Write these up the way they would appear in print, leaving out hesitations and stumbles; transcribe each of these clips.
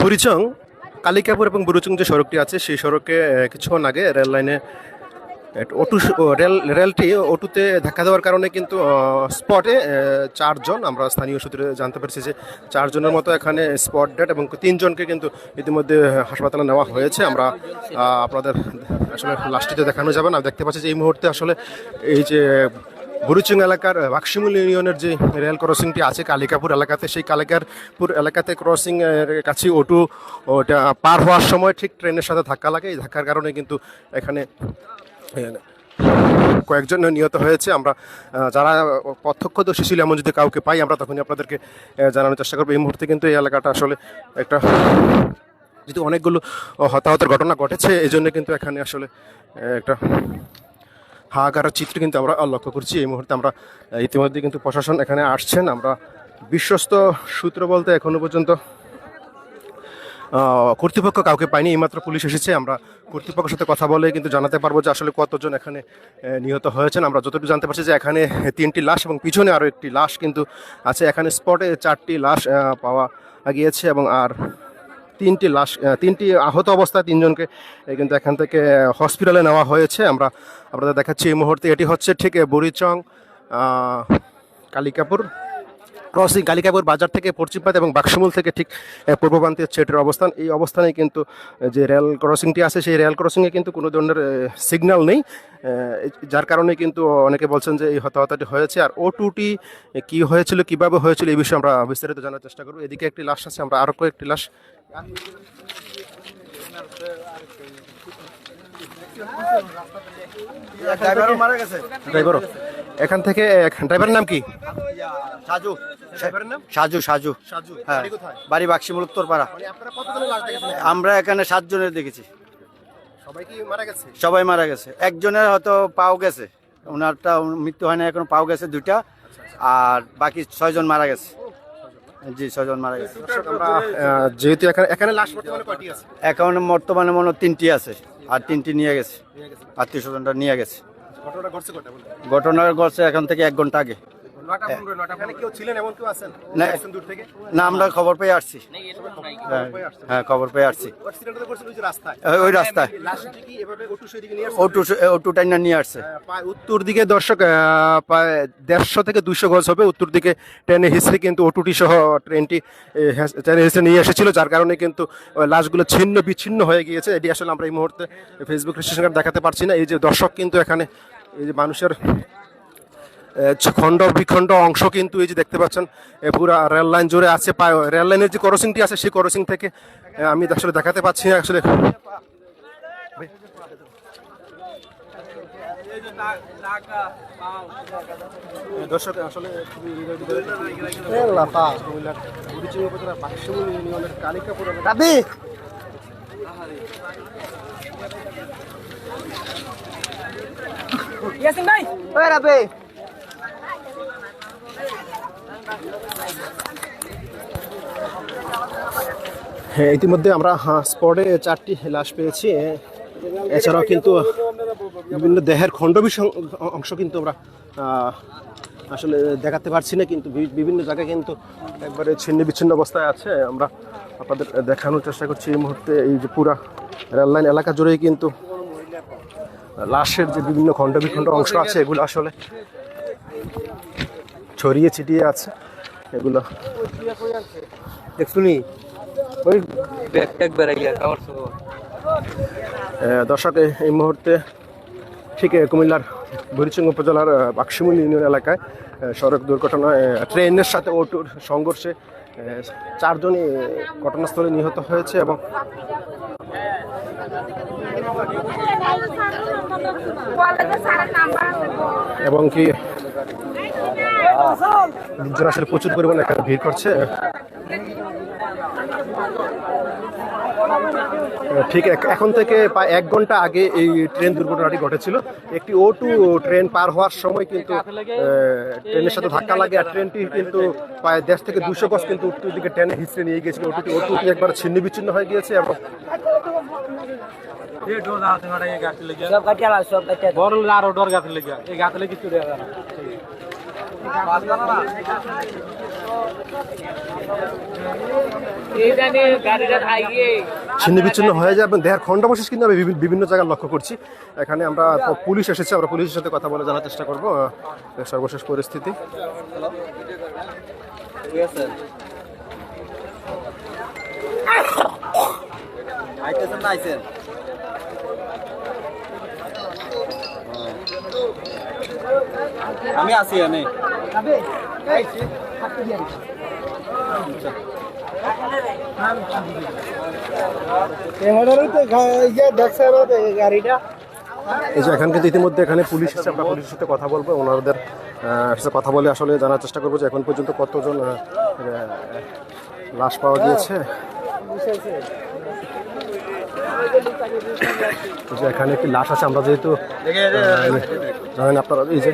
বুড়িচং কালিকাপুর এবং বুড়িচং যে সড়কটি আছে সেই সড়কে কিছুক্ষণ আগে রেল লাইনে রেলটি অটোতে ধাক্কা দেওয়ার কারণে কিন্তু স্পটে চারজন, আমরা স্থানীয় সূত্রে জানতে পারছি যে চারজনের মতো এখানে স্পট ডেড এবং তিনজনকে কিন্তু ইতিমধ্যে হাসপাতালে নেওয়া হয়েছে। আমরা আপনাদের আসলে লাস্টটিতে দেখানো যাবে না, দেখতে পাচ্ছি যে এই মুহূর্তে আসলে এই যে বুড়িচং এলাকার বাক্সিমূল ইউনিয়নের যে রেল ক্রসিংটি আছে কালিকাপুর এলাকাতে, সেই কালিকাপুর এলাকাতে ক্রসিং এর কাছে ওটা পার হওয়ার সময় ঠিক ট্রেনের সাথে ধাক্কা লাগে। এই ধাক্কার কারণে কিন্তু এখানে কয়েকজন নিহত হয়েছে। আমরা যারা প্রত্যক্ষদর্শী ছিল এমন যদি কাউকে পাই আমরা তখনই আপনাদেরকে জানানোর চেষ্টা করবো। এই মুহূর্তে কিন্তু এই এলাকাটা আসলে একটা যেহেতু অনেকগুলো হতাহতের ঘটনা ঘটেছে, এই জন্য কিন্তু এখানে আসলে একটা হাহাকার চিত্র কিন্তু আমরা লক্ষ্য করছি। এই মুহূর্তে আমরা ইতিমধ্যে কিন্তু প্রশাসন এখানে আসছেন। আমরা বিশ্বস্ত সূত্র বলতে এখনো পর্যন্ত কর্তৃপক্ষ কাউকে পাইনি, এইমাত্র পুলিশ এসেছে। আমরা কর্তৃপক্ষের সাথে কথা বলে কিন্তু জানাতে পারবো যে আসলে কতজন এখানে নিহত হয়েছেন। আমরা যতটুকু জানতে পারছি যে এখানে 3টি লাশ এবং পিছনে আরও একটি লাশ কিন্তু আছে। এখানে স্পটে 4টি লাশ পাওয়া গিয়েছে এবং আর 3টি আহত অবস্থায় 3জনকে কিন্তু এখান থেকে হসপিটালে নেওয়া হয়েছে। আমরা আপনাদের দেখাচ্ছি এই মুহূর্তে। এটি হচ্ছে ঠিক বুড়িচং কালিকাপুর ক্রসিং, কালিকাপুর বাজার থেকে পশ্চিমপাত এবং বাক্সমূল থেকে ঠিক পূর্ব প্রান্তীয় সেটের অবস্থান। এই অবস্থানে কিন্তু যে রেল ক্রসিংটি আছে সেই রেল ক্রসিংয়ে কিন্তু কোনো ধরনের সিগন্যাল নেই, যার কারণে কিন্তু অনেকে বলছেন যে এই হতাহতটি হয়েছে। আর O2টি কী হয়েছিল, কীভাবে হয়েছিল, এই বিষয়ে আমরা বিস্তারিত জানার চেষ্টা করব। এদিকে একটি লাশ আছে, আমরা আরও কয়েকটি লাশ ড্রাইভারও এখান থেকে। ড্রাইভারের নাম কি? সাজু। ড্রাইভারের নাম সাজু সাজু সাজু। হ্যাঁ, বাড়ি কোথায়? বাড়ি বাক্সিমূল উত্তরপাড়া। মানে আপনারা কতজনের লাশ দেখেছেন? আমরা এখানে 7 জনের দেখেছি। সবাই কি মারা গেছে? সবাই মারা গেছে, একজনের হয়তো পাও গেছে, ওনারটা মৃত্যু হয় না এখন, পাও গেছে 2টা, আর বাকি 6 জন মারা গেছে। জি, 6 জন মারা গেছে। আমরা যেহেতু এখানে লাশ বর্তমানে কয়টি আছে? এখন বর্তমানে মনে হয় 3টি আছে, আর 3টি নিয়ে গেছে, আত্মীয় স্বজনটা নিয়ে গেছে। ঘটনাটা ঘটছে কয়টা বলে? ঘটনা ঘটছে এখন থেকে 1 ঘন্টা আগে। এখানে কেউ ছিলেন, এমন কেউ আছেন না। দূর থেকে? না, আমরা খবর পেয়ে আসছি। হ্যাঁ, খবর পেয়ে আসছি। অ্যাক্সিডেন্টটা করছিল ওই যে রাস্তায়, ওই রাস্তায় লাশটি কি এভাবে অটো সেদিকে নিয়ে আসছে? ওটু টাইনা নিয়ে আসছে। প্রায় উত্তর দিকে দর্শক প্রায় 150 থেকে 200 গজ হবে উত্তর দিকে ট্রেনে হিস্ট্রি কিন্তু O2টি সহ ট্রেনটি ট্রেনে হিস্ট্রি নিয়ে এসেছিল, যার কারণে কিন্তু লাশগুলো ছিন্ন বিচ্ছিন্ন হয়ে গিয়েছে। এটি আসলে আমরা এই মুহূর্তে ফেসবুক স্টেশন দেখাতে পারছি না। এই যে দর্শক কিন্তু এখানে এই যে মানুষের খণ্ড বিখণ্ড অংশ কিন্তু এই যে দেখতে পাচ্ছেন পুরা রেল লাইন জুড়ে আছে। রেল লাইনের যে ক্রসিংটি আছে সেই ক্রসিং থেকে আমি আসলে দেখাতে পাচ্ছি না আসলে। দর্শক আসলে কালিকাপুর হ্যাঁ, ইতিমধ্যে আমরা স্পটে 4টি লাশ পেয়েছি। এছাড়াও কিন্তু বিভিন্ন দেহের খণ্ডবিষ অংশ কিন্তু আমরা আসলে দেখাতে পারছি না, কিন্তু বিভিন্ন জায়গায় কিন্তু একবারে ছিন্ন বিচ্ছিন্ন অবস্থায় আছে। আমরা আপনাদের দেখানোর চেষ্টা করছি এই মুহূর্তে। এই যে পুরা রেললাইন এলাকা জুড়েই কিন্তু লাশের যে বিভিন্ন খণ্ড বিখণ্ড অংশ আছে এগুলো আসলে ছড়িয়ে ছিটিয়ে আছে। এগুলো দেখুনি দর্শক এই মুহূর্তে ঠিক কুমিল্লার বুড়িচং উপজেলার বাক্সিমূল ইউনিয়ন এলাকায় সড়ক দুর্ঘটনায় ট্রেনের সাথে O2র সংঘর্ষে 4 জনই ঘটনাস্থলে নিহত হয়েছে এবং কি লোকজন আসলে প্রচুর পরিমাণে এখানে ভিড় করছে। ঠিক এখন থেকে প্রায় 1 ঘন্টা আগে এই ট্রেন দুর্ঘটনাটি ঘটেছিল। একটি O2 ট্রেন পার হওয়ার সময় কিন্তু ট্রেনের সাথে ধাক্কা লাগে, আর ট্রেনটি কিন্তু প্রায় 150 থেকে 200 গজ কিন্তু উত্তর দিকে ট্রেনে হিস্ট্রি নিয়ে গিয়েছিল। O2টি একবার ছিন্ন বিচ্ছিন্ন হয়ে গিয়েছে এবং ছিন্ন বিচ্ছিন্ন হয়ে যায় এবং দেহের খণ্ডাবশেষ কিন্তু আমি বিভিন্ন জায়গায় লক্ষ্য করছি। এখানে আমরা পুলিশ এসেছে, আমরা পুলিশের সাথে কথা বলে জানার চেষ্টা করবো সর্বশেষ পরিস্থিতি। আমি আছি আমি গাড়িটা এই যে এখান কিন্তু ইতিমধ্যে এখানে পুলিশ আছে, আমরা পুলিশের সাথে কথা বলবো, ওনাদের সাথে কথা বলে আসলে জানার চেষ্টা করবো যে এখন পর্যন্ত কতজন লাশ পাওয়া গিয়েছে। যে এখানে একটি লাশ আছে, আমরা যেহেতু জানেন আপনারা এই যে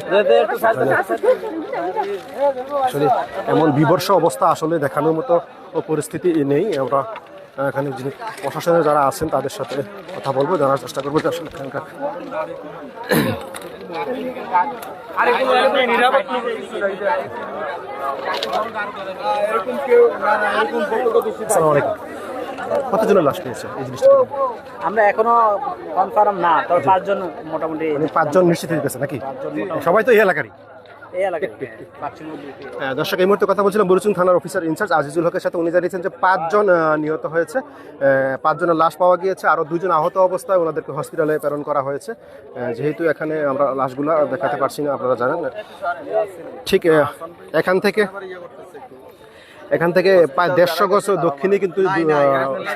আসলে এমন বিভৎস অবস্থা আসলে দেখানোর মতো পরিস্থিতি নেই। আমরা এখানে যিনি প্রশাসনের যারা আছেন তাদের সাথে কথা বলবো, জানার চেষ্টা করবো যে আসলে এখানকার আসসালামু আলাইকুম। কতজনের লাশ পেয়েছে এই জিনিসটা? আমরা এখনো কনফার্ম না, তবে 5 জন মোটামুটি, মানে 5 জন নিশ্চিত হয়ে গেছে নাকি? সবাই তো এই এলাকারই। এই এলাকায় দর্শক, এই মুহূর্তে কথা বলছিলাম বুরুচুং থানার অফিসার ইনচার্জ আজিজুল হকের সাথে। উনি জানিয়েছেন যে 5 জন নিহত হয়েছে, 5 জনের লাশ পাওয়া গিয়েছে, আরও 2 জন আহত অবস্থায় ওনাদেরকে হসপিটালে প্রেরণ করা হয়েছে। যেহেতু এখানে আমরা লাশগুলো দেখাতে পারছি না, আপনারা জানেন। ঠিক এখান থেকে প্রায় 150 গজ দক্ষিণে কিন্তু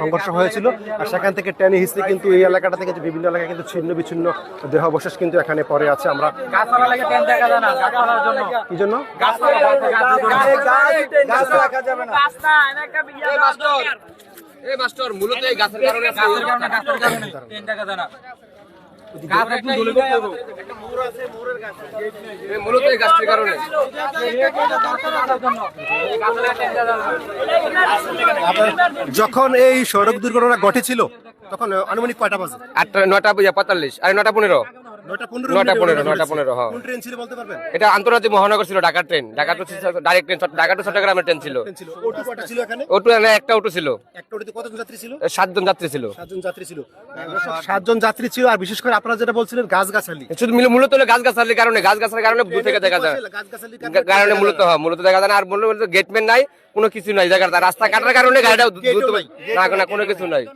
সংঘর্ষ হয়েছিল, আর সেখান থেকে টেনে হিস্ট্রি কিন্তু এই এলাকাটা থেকে বিভিন্ন এলাকায় কিন্তু ছিন্ন বিচ্ছিন্ন দেহ অবশেষ কিন্তু এখানে পড়ে আছে। আমরা কি জন্য মূলত এই গাছের কারণে মূলত এই গাছটির কারণে যখন এই সড়ক দুর্ঘটনা ঘটেছিল তখন আনুমানিক কয়টা বাজে? 9:45 আর 9:15 9:15 হ্যাঁ। কোন ট্রেন ছিল বলতে পারবেন? এটা আন্তর্জাতিক মহানগর ছিল, ঢাকার train, Dhaka to direct train, Dhaka to চট্টগ্রামের ট্রেন ছিল। অটো কয়টা ছিল এখানে? অটো একটা অটো ছিল, একটা অটোতে কতজন যাত্রী ছিল? 7 জন যাত্রী ছিল। 7 জন যাত্রী ছিল। 7 জন যাত্রী ছিল। আর বিশেষ করে আপনারা যেটা বলছিলেন গাছগাছালি, শুধু মূলত হলো গাছগাছালির কারণে, গাছগাছালির কারণে দূর থেকে দেখা যায়, কারণে মূলত দেখা যায় না। আর মূলত গেটম্যান নাই, কোনো কিছু নাই জায়গাটা, রাস্তা কাটার কারণে গাড়িটা না কোনো কিছু নাই,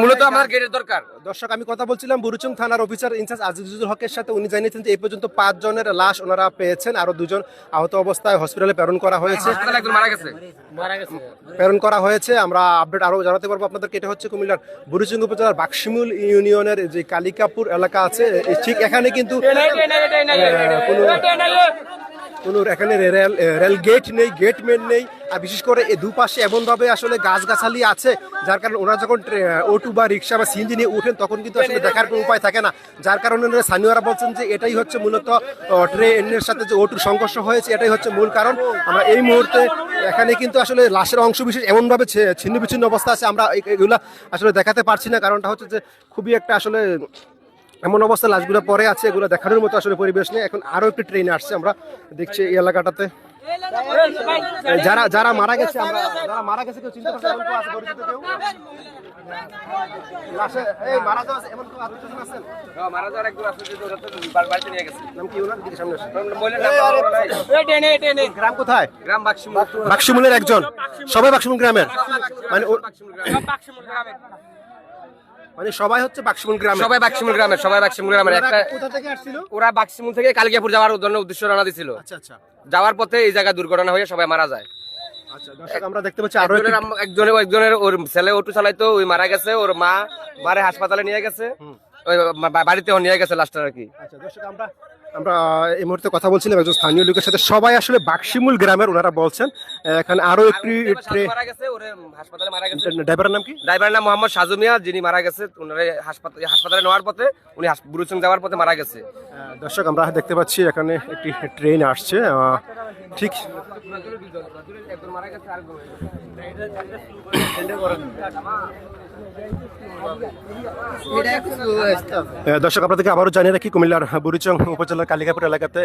মূলত আমার গেটের দরকার। দর্শক, আমি কথা বলছিলাম বুরুচুং থানার অফিসার ইনচার্জ আজিজুল হকের সাথে। উনি জানিয়েছেন যে এই পর্যন্ত 5 জনের লাশ ওনারা পেয়েছেন, আরো 2 জন আহত অবস্থায় হসপিটালে প্রেরণ করা হয়েছে। আমরা আপডেট আরো জানাতে পারবো আপনাদেরকে। এটা হচ্ছে কুমিল্লার বুরুচুং উপজেলার বাক্সিমুল ইউনিয়নের যে কালিকাপুর এলাকা আছে, ঠিক এখানে কিন্তু কোনো এখানে রেল গেট নেই, গেটম্যান নেই। আর বিশেষ করে এই দুপাশে এমনভাবে আসলে গাছগাছালি আছে, যার কারণে ওরা যখন অটো বা রিক্সা বা সিএনজি নিয়ে উঠেন তখন কিন্তু আসলে দেখার কোনো উপায় থাকে না। যার কারণে স্থানীয়রা বলছেন যে এটাই হচ্ছে মূলত ট্রেনের সাথে যে অটোর সংঘর্ষ হয়েছে, এটাই হচ্ছে মূল কারণ। আমরা এই মুহূর্তে এখানে কিন্তু আসলে লাশের অংশ বিশেষ এমনভাবে ছিন্ন বিচ্ছিন্ন অবস্থা আছে, আমরা এগুলা আসলে দেখাতে পারছি না। কারণটা হচ্ছে যে খুবই একটা আসলে এমন অবস্থা লাশগুলো পরে আছে, এগুলো দেখানোর মতো আসলে পরিবেশ নেই। এখন আরো একটি ট্রেনে আসছে, আমরা দেখছি এই এলাকাটাতে যারা মারা গেছে, কেউ চিন্তা করছে এমন কেউ আছে পরিচিত কেউ? লাশে এই মারা যাওয়া এমন কেউ আত্মীয় আছেন? মারা যাওয়ার একদম আছে, যে ওরা তো বাড়িতে নিয়ে গেছে। নাম কি ওনার? দিকে সামনে আসুন। গ্রাম কোথায়? গ্রাম বাক্সিমুল। বাক্সিমুলের একজন? সবাই বাক্সিমুল গ্রামের? মানে সবাই হচ্ছে বাক্সিমুল গ্রামের? সবাই বাক্সিমুল গ্রামের। একটা কোথা থেকে আসছিল? ওরা বাক্সিমুল থেকে কালিকাপুর যাওয়ার উদ্দেশ্য রওনা দিছিল। আচ্ছা। যাওয়ার পথে এই জায়গায় দুর্ঘটনা হয়ে সবাই মারা যায়। আচ্ছা দর্শক, আমরা দেখতে পাচ্ছি আরো একজনের ওর ছেলে অটো চালাইতো, ওই মারা গেছে। ওর মা মারে হাসপাতালে নিয়ে গেছে, ওই বাড়িতেও নিয়ে গেছে লাস্টটা আর কি। আচ্ছা দর্শক, আমরা এই মুহূর্তে কথা বলছিলাম একজন স্থানীয় লোকের সাথে। সবাই আসলে বাক্সিমুল গ্রামের, ওনারা বলছেন এখানে আরো একটি হাসপাতালে মারা গেছে। ড্রাইভারের নাম কি? ড্রাইভারের নাম মোহাম্মদ সাজু মিয়া, যিনি মারা গেছে। ওনারে হাসপাতালে নেওয়ার পথে উনি বুরুচুং যাওয়ার পথে মারা গেছে। দর্শক, আমরা দেখতে পাচ্ছি এখানে একটি ট্রেন আসছে, ঠিক দর্শক আপনাদেরকে আবারও জানিয়ে রাখি, কুমিল্লার বুড়িচং উপজেলার কালিকাপুর এলাকাতে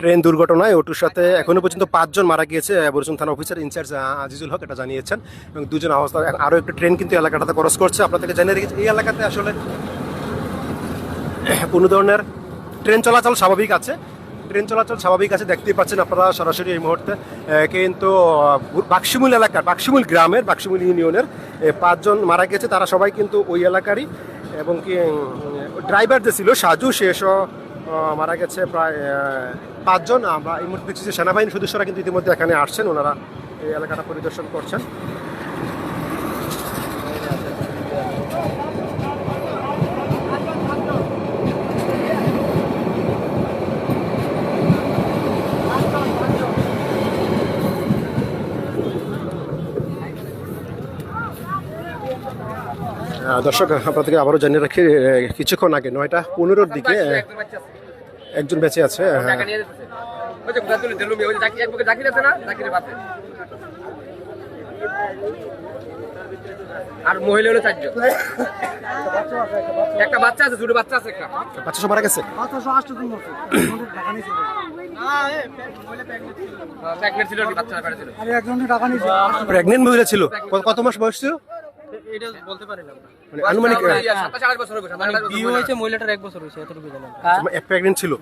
ট্রেন দুর্ঘটনায় অটোর সাথে এখনো পর্যন্ত 5 জন মারা গিয়েছে। বুড়িচং থানা অফিসার ইনচার্জ আজিজুল হক এটা জানিয়েছেন এবং 2 জন আহত। আরও একটা ট্রেন কিন্তু এলাকাটাতে ক্রস করছে। আপনাদেরকে জানিয়ে রেখেছি এই এলাকাতে আসলে কোনো ধরনের ট্রেন চলাচল স্বাভাবিক আছে। দেখতেই পাচ্ছেন আপনারা সরাসরি এই মুহূর্তে। কিন্তু বাক্সিমূল এলাকার বাক্সিমূল গ্রামের বাক্সিমূল ইউনিয়নের 5 জন মারা গেছে। তারা সবাই কিন্তু ওই এলাকারই এবং কি ড্রাইভার যে ছিল সাজু শেষও মারা গেছে প্রায় 5 জন। আমরা এই মুহূর্তে দেখছি যে সেনাবাহিনীর সদস্যরা কিন্তু ইতিমধ্যে এখানে আসছেন, ওনারা এই এলাকাটা পরিদর্শন করছেন। দর্শক আপনাদেরকে আবারও জানিয়ে রাখি কিছুক্ষণ আগে 9:15-র দিকে একজন বেঁচে আছে। আর মহিলা হলো 4 জন, একটা বাচ্চা আছে, ছোট বাচ্চা আছে, একটা বাচ্চা সব মারা গেছে। প্রেগনেন্ট ছিল, বাচ্চা ছিল, প্রেগনেন্ট মহিলা ছিল। কত মাস বয়স ছিল? এটা বলতে পারি না মানে আনুমানিক 27-28 বছর হবে। বিয়ে হয়েছে, মহিলাটার 1 বছর হয়েছে, এতটুকু জানেন। প্রেগনেন্ট ছিল।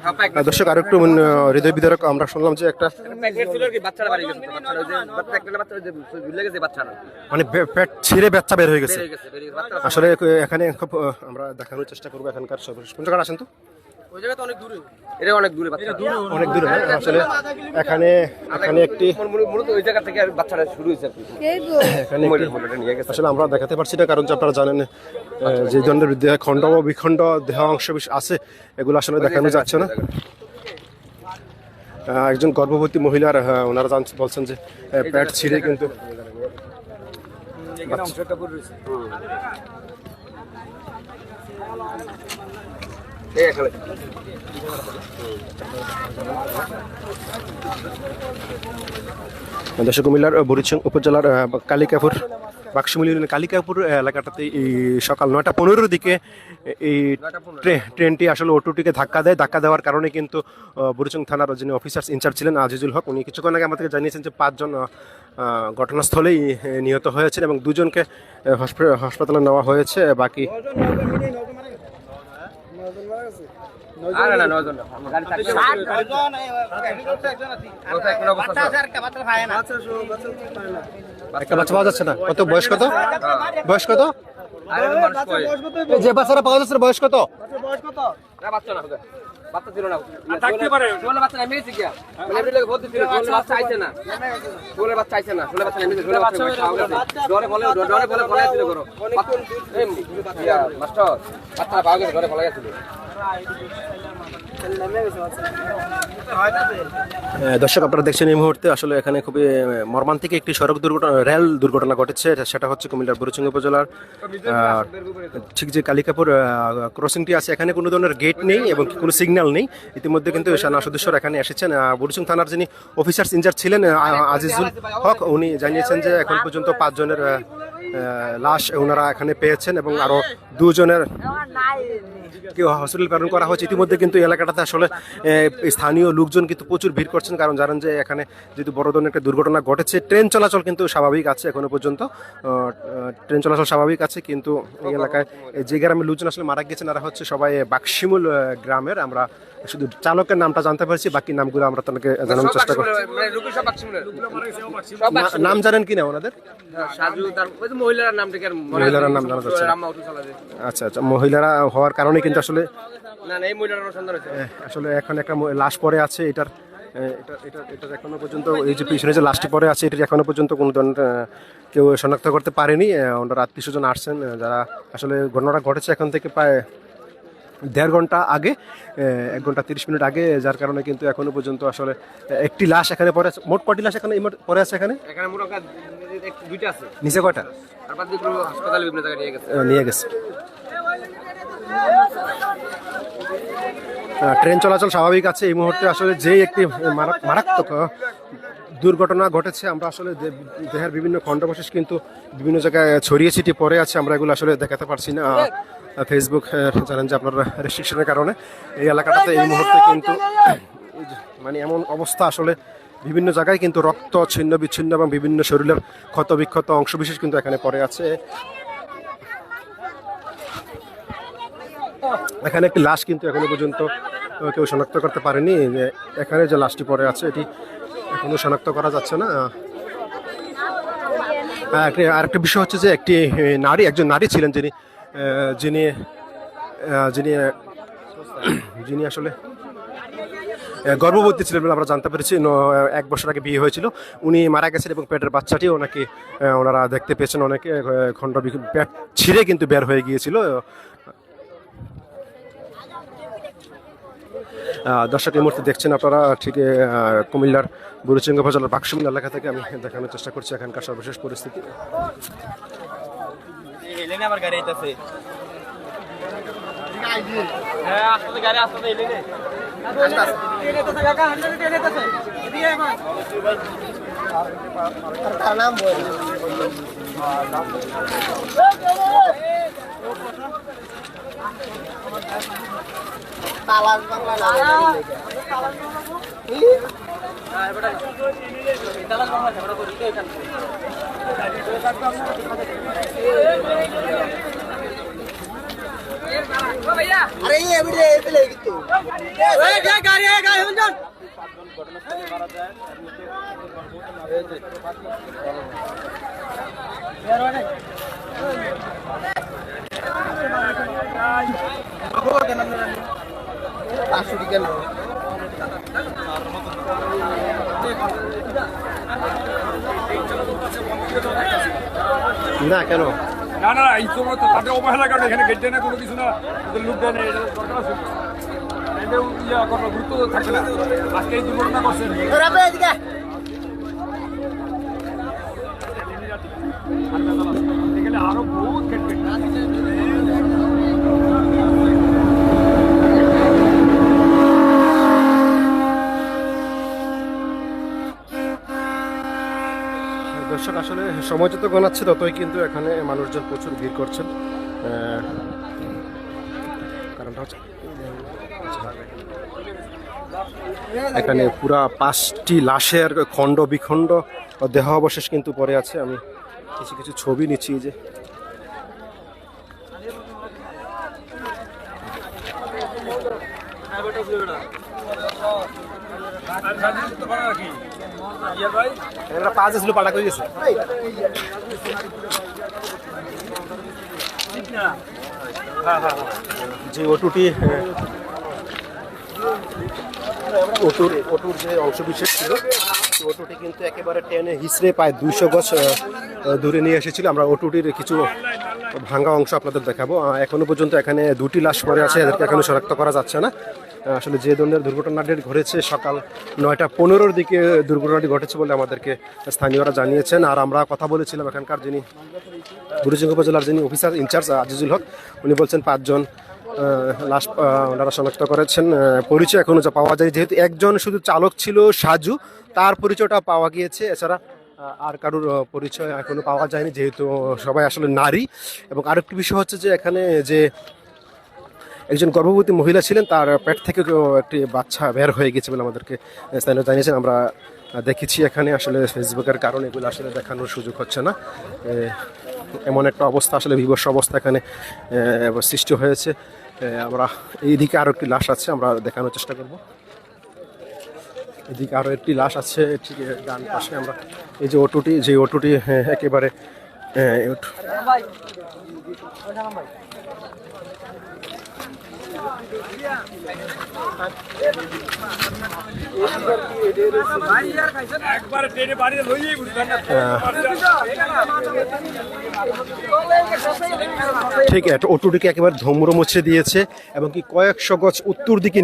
দর্শক আরো একটু হৃদয় বিদারক আমরা শুনলাম যে একটা প্রেগনেন্ট ছিল কি বাচ্চাটা বাড়ি গেছে, বাচ্চাটা ওই যে বাচ্চা যে ভুলে গেছে বাচ্চাটা, মানে পেট ছিঁড়ে বাচ্চা বের হয়ে গেছে। বেরিয়ে গেছে বাচ্চা। আসলে এখানে খুব আমরা দেখানোর চেষ্টা করবো এখানকার সব কোন জায়গায় আসেন তো ওই জায়গা তো অনেক দূরে, এটা অনেক দূরে বাচ্চা, অনেক দূরে না? আসলে এখানে একটি মূলত ওই জায়গা থেকে আর বাচ্চাটা শুরু হয়েছে আর কি। এখানে একটি- মহিলাটা নিয়ে গেছে। আসলে আমরা দেখাতে পারছি না, কারণ যে আপনারা জানেন যে ধরনের দেহ খণ্ড বা বিখণ্ড দেহ অংশ আছে এগুলো আসলে দেখানো যাচ্ছে না। একজন গর্ভবতী মহিলার ওনারা বলছেন যে পেট ছিঁড়ে কিন্তু এখানে অংশটা পুরো রয়েছে। এই এখানে দেশ কুমিল্লার বুড়িচং উপজেলার কালিকাপুর বাক্সিমূল ইউনিয়নের কালিকাপুর এলাকাটাতে এই সকাল 9:15-র দিকে এই ট্রেনটি আসলে অটোটিকে ধাক্কা দেওয়ার কারণে কিন্তু বুড়িচং থানার যিনি অফিসার ইনচার্জ ছিলেন আজিজুল হক, উনি কিছুক্ষণ আগে আমাদেরকে জানিয়েছেন যে 5 জন ঘটনাস্থলেই নিহত হয়েছেন এবং 2 জনকে হাসপাতালে নেওয়া হয়েছে। বাকি আরে না 9 জন না, গাড়ি থাকবে একটা বাচ্চা পাওয়া যাচ্ছে না। কত বয়স কত? বয়স কত? আরে মানুষ কই যে বাচ্চারা পাওয়া যাচ্ছে বয়স কত? না বাচ্চা না হবে, বাচ্চা ছিল না, থাকতে পারে ছোট বাচ্চা নেমে গেছে কি মানে এমনি লোক বলতে ছিল ছোট বাচ্চা আইছে না, ছোট বাচ্চা আইছে না, ছোট বাচ্চা নেমে গেছে, ছোট বাচ্চা খাওয়া গেছে, ডরে বলে ছিল করো মাস্টার বাচ্চা পাওয়া গেছে, ডরে বলে গেছিল। দর্শক আপনারা দেখছেন এই মুহূর্তে আসলে এখানে খুবই মর্মান্তিক একটি সড়ক দুর্ঘটনা, রেল দুর্ঘটনা ঘটেছে। সেটা হচ্ছে কুমিল্লার বুড়িচং উপজেলার ঠিক যে কালিকাপুর ক্রসিংটি আছে এখানে কোনো ধরনের গেট নেই এবং কোনো সিগন্যাল নেই। ইতিমধ্যে কিন্তু সেনা সদস্যরা এখানে এসেছেন। বুড়িচং থানার যিনি অফিসার ইনচার্জ ছিলেন আজিজুল হক, উনি জানিয়েছেন যে এখন পর্যন্ত 5 জনের লাশ ওনারা এখানে পেয়েছেন এবং আরো 2 জনের কেউ হসপিটাল প্রেরণ করা হয়েছে। ইতিমধ্যে কিন্তু এই এলাকাটাতে আসলে স্থানীয় লোকজন কিন্তু প্রচুর ভিড় করছেন, কারণ জানেন যে এখানে যেহেতু বড় ধরনের একটা দুর্ঘটনা ঘটেছে। ট্রেন চলাচল কিন্তু স্বাভাবিক আছে এখনো পর্যন্ত, ট্রেন চলাচল স্বাভাবিক আছে। কিন্তু এই এলাকায় যে গ্রামের লোকজন আসলে মারা গেছেন তারা হচ্ছে সবাই বাক্সিমূল গ্রামের। আমরা শুধু চালকের নামটা জানতে পারছি, বাকি নামগুলো আমরা তাদেরকে জানানোর চেষ্টা করছি। নাম জানেন কিনা ওনাদের? মহিলার নাম থেকে মহিলার নাম জানা যাচ্ছে না। আচ্ছা আচ্ছা, মহিলারা হওয়ার কারণে কিন্তু আসলে আসলে এখন একটা লাশ পড়ে আছে। এটার এখনো পর্যন্ত এই যে পিছনে যে লাশটি পড়ে আছে এটার এখনো পর্যন্ত কোনো ধরনের কেউ শনাক্ত করতে পারেনি। ওনারা আত্মীয়স্বজন আসছেন যারা আসলে ঘটনাটা ঘটেছে এখন থেকে প্রায় 1.5 ঘন্টা আগে, 1 ঘন্টা 30 মিনিট আগে, যার কারণে কিন্তু এখনো পর্যন্ত আসলে একটি লাশ এখানে পড়ে আছে। মোট কয়টি লাশ এখানে পড়ে আছে? এখানে দুইটা আছে, নিচে কয়টা? আর বাদ দিয়ে হাসপাতালে বিভিন্ন জায়গায় নিয়ে গেছে। ট্রেন চলাচল স্বাভাবিক আছে এই মুহূর্তে। আসলে যেই একটি মারাত্মক দুর্ঘটনা ঘটেছে, আমরা আসলে দেহের বিভিন্ন খণ্ডবশেষ কিন্তু বিভিন্ন জায়গায় ছড়িয়ে ছিটিয়ে পড়ে আছে। আমরা এগুলো আসলে দেখাতে পারছি না। ফেসবুক জানেন যে আপনারা রেস্ট্রিকশনের কারণে এই এলাকাটাতে এই মুহূর্তে কিন্তু মানে এমন অবস্থা আসলে বিভিন্ন জায়গায় কিন্তু রক্ত ছিন্ন বিচ্ছিন্ন এবং বিভিন্ন শরীরের ক্ষত বিক্ষত অংশ বিশেষ কিন্তু এখানে পড়ে আছে। এখানে একটি লাশ কিন্তু এখনো পর্যন্ত কেউ শনাক্ত করতে পারেনি। যে এখানে যে লাশটি পড়ে আছে এটি এখনো শনাক্ত করা যাচ্ছে না। আরেকটা বিষয় হচ্ছে যে একজন নারী ছিলেন যিনি আসলে গর্ভবতী ছিলেন বলে আমরা জানতে পেরেছি। 1 বছর আগে বিয়ে হয়েছিল, উনি মারা গেছেন এবং পেটের বাচ্চাটিও নাকি ওনারা দেখতে পেয়েছেন। অনেকে খণ্ড পেট ছিঁড়ে কিন্তু বের হয়ে গিয়েছিল। দর্শক এই মুহূর্তে দেখছেন আপনারা ঠিক কুমিল্লার বুড়িচঙ্গা উপজেলার বাক্সমিল এলাকা থেকে আমি দেখানোর চেষ্টা করছি এখানকার সর্বশেষ পরিস্থিতি। না কেন না না এই সময় তো তাদের অবহেলা কারণে এখানে গেট দেয় না, কোনো কিছু না, ওদের লোক দেয় না, এটা দরকার আছে। এটা কোনো গুরুত্ব থাকে না। আজকে এই দুর্ঘটনা করছেন এখানে আরো বহুত গেট দর্শক আসলে সময় যত গণাচ্ছে ততই কিন্তু এখানে মানুষজন প্রচুর ভিড় করছেন। কারণটা হচ্ছে এখানে পুরা 5টি লাশের খণ্ড বিখণ্ড দেহ অবশেষ কিন্তু পড়ে আছে। আমি কিছু ছবি নিচ্ছি যে পাটা করে গেছে। যে অটুটি অটুর যে অংশ বিশেষ ছিল অটুটি কিন্তু একেবারে টেনে হিসড়ে প্রায় 200 গজ দূরে নিয়ে এসেছিল। আমরা অটুটির কিছু ভাঙা অংশ আপনাদের দেখাবো। এখনো পর্যন্ত এখানে 2টি লাশ পড়ে আছে, এদেরকে এখনো শনাক্ত করা যাচ্ছে না। আসলে যে ধরনের দুর্ঘটনাটি ঘটেছে সকাল 9:15-র দিকে দুর্ঘটনাটি ঘটেছে বলে আমাদেরকে স্থানীয়রা জানিয়েছেন। আর আমরা কথা বলেছিলাম এখানকার যিনি বুড়িচঙ্গা উপজেলার যিনি অফিসার ইনচার্জ আজিজুল হক, উনি বলছেন 5 জন লাশ ওনারা শনাক্ত করেছেন। পরিচয় এখনো যা পাওয়া যায়, যেহেতু একজন শুধু চালক ছিল সাজু, তার পরিচয়টা পাওয়া গিয়েছে, এছাড়া আর কারোর পরিচয় এখনো পাওয়া যায়নি, যেহেতু সবাই আসলে নারী। এবং আরেকটি বিষয় হচ্ছে যে এখানে যে একজন গর্ভবতী মহিলা ছিলেন তার পেট থেকে একটি বাচ্চা বের হয়ে গেছে বলে আমাদেরকে স্থানীয় জানিয়েছেন। আমরা দেখেছি এখানে আসলে ফেসবুকের কারণে এগুলো আসলে দেখানোর সুযোগ হচ্ছে না। এমন একটা অবস্থা, আসলে বিভৎস অবস্থা এখানে সৃষ্টি হয়েছে। আমরা এইদিকে আরও একটি লাশ আছে, আমরা দেখানোর চেষ্টা করব। এদিকে আরও একটি লাশ আছে ঠিক ডান পাশে। আমরা এই যে অটোটি একেবারে একবার ট্রেনে বাড়িতে লইয়েই বুঝবেন না। ঠিক একটা অটোটিকে একেবারে ধুমরো মুছে দিয়েছে এবং কি কয়েকশো গজ উত্তর দিকে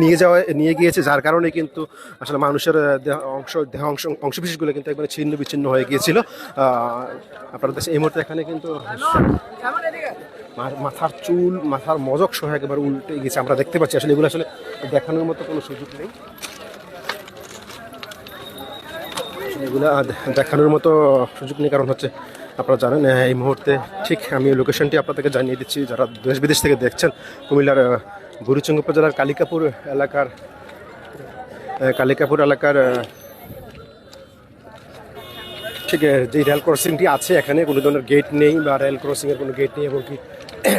নিয়ে গিয়েছে, যার কারণে কিন্তু আসলে মানুষের দেহ অংশ বিশেষগুলো কিন্তু একবারে ছিন্ন বিচ্ছিন্ন হয়ে গিয়েছিল। আপনারা দেশে এই মুহূর্তে এখানে কিন্তু মাথার চুল, মাথার মজক সহ একেবারে উল্টে গেছে আমরা দেখতে পাচ্ছি। আসলে এগুলো আসলে দেখানোর মতো কোনো সুযোগ নেই, এগুলা দেখানোর মতো সুযোগ নেই। কারণ হচ্ছে আপনারা জানেন এই মুহূর্তে ঠিক আমি লোকেশনটি আপনাদেরকে জানিয়ে দিচ্ছি, যারা দেশ বিদেশ থেকে দেখছেন। কুমিল্লার বুড়িচঙ্গা উপজেলার কালিকাপুর এলাকার কালিকাপুর এলাকার ঠিক যে রেল ক্রসিংটি আছে এখানে কোনো ধরনের গেট নেই বা রেল ক্রসিংয়ের কোনো গেট নেই এবং কি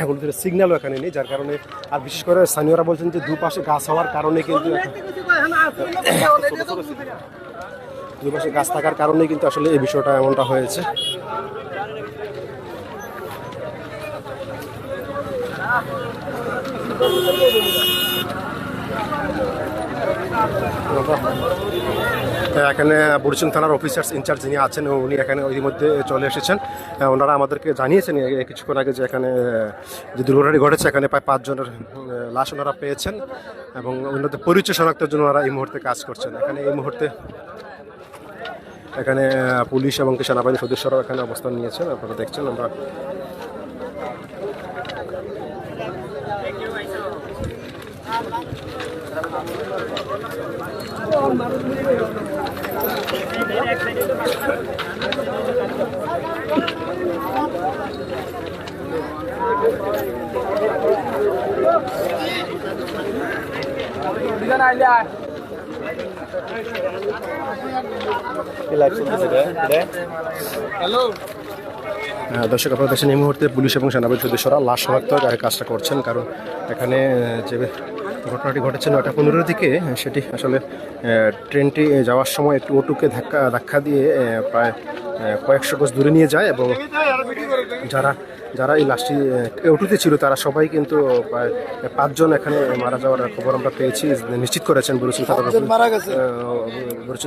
কোনো ধরনের সিগন্যালও এখানে নেই, যার কারণে আর বিশেষ করে স্থানীয়রা বলছেন যে দুপাশে গাছ হওয়ার কারণে কিন্তু দুপাশে গাছ থাকার কারণে কিন্তু আসলে এই বিষয়টা এমনটা হয়েছে। এখানে বুড়িচং থানার অফিসার্স ইনচার্জ যিনি আছেন উনি এখানে ইতিমধ্যে চলে এসেছেন। ওনারা আমাদেরকে জানিয়েছেন কিছুক্ষণ আগে যে এখানে যে দুর্ঘটনাটি ঘটেছে এখানে প্রায় 5 জনের লাশ ওনারা পেয়েছেন এবং ওনাদের পরিচয় শনাক্তের জন্য ওনারা এই মুহূর্তে কাজ করছেন। এখানে এই মুহূর্তে এখানে পুলিশ এবং সেনাবাহিনীর সদস্যরাও এখানে অবস্থান নিয়েছেন, আপনারা দেখছেন। আমরা দর্শক আপনারা দেখছেন এই মুহূর্তে পুলিশ এবং সেনাবাহিনীর সদস্যরা লাশ শনাক্ত কাজটা করছেন, কারণ এখানে যে ঘটনাটি ঘটেছে 9:15 দিকে সেটি আসলে ট্রেনটি যাওয়ার সময় একটু অটুকে ধাক্কা দিয়ে প্রায় কয়েকশো গজ দূরে নিয়ে যায় এবং যারা এই লাশটি অটুতে ছিল তারা সবাই কিন্তু প্রায় 5 জন এখানে মারা যাওয়ার খবর আমরা পেয়েছি, নিশ্চিত করেছেন বুড়িচং